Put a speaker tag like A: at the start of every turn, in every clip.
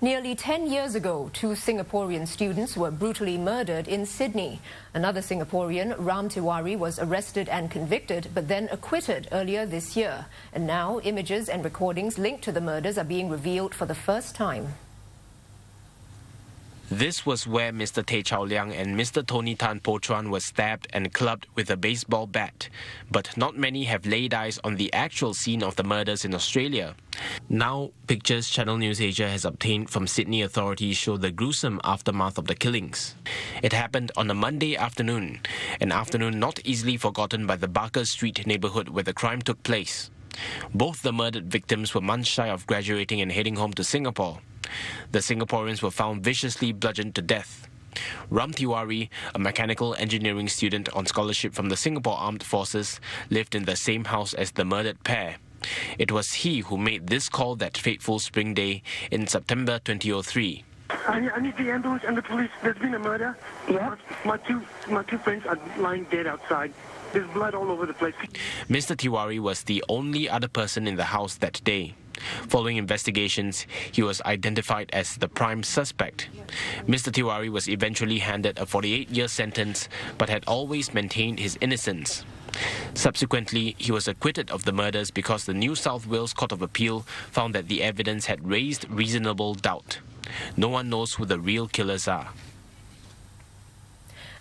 A: Nearly 10 years ago, 2 Singaporean students were brutally murdered in Sydney. Another Singaporean, Ram Tiwary, was arrested and convicted, but then acquitted earlier this year. And now, images and recordings linked to the murders are being revealed for the first time.
B: This was where Mr. Chow Lyang and Mr. Tony Tan Po Chuan were stabbed and clubbed with a baseball bat. But not many have laid eyes on the actual scene of the murders in Australia. Now, pictures Channel NewsAsia has obtained from Sydney authorities show the gruesome aftermath of the killings. It happened on a Monday afternoon, an afternoon not easily forgotten by the Barker Street neighbourhood where the crime took place. Both the murdered victims were months shy of graduating and heading home to Singapore. The Singaporeans were found viciously bludgeoned to death. Ram Tiwary, a mechanical engineering student on scholarship from the Singapore Armed Forces, lived in the same house as the murdered pair. It was he who made this call that fateful spring day in September 2003.
C: I need the ambulance and the police. There's been a murder. Yeah. My two friends are lying dead outside. There's blood all over the place.
B: Mr. Tiwary was the only other person in the house that day. Following investigations, he was identified as the prime suspect. Mr. Tiwary was eventually handed a 48-year sentence, but had always maintained his innocence. Subsequently, he was acquitted of the murders because the New South Wales Court of Appeal found that the evidence had raised reasonable doubt. No one knows who the real killers are.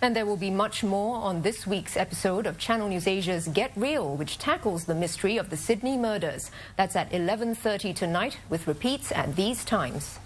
A: And there will be much more on this week's episode of Channel NewsAsia's Get Real, which tackles the mystery of the Sydney murders. That's at 11:30 tonight, with repeats at these times.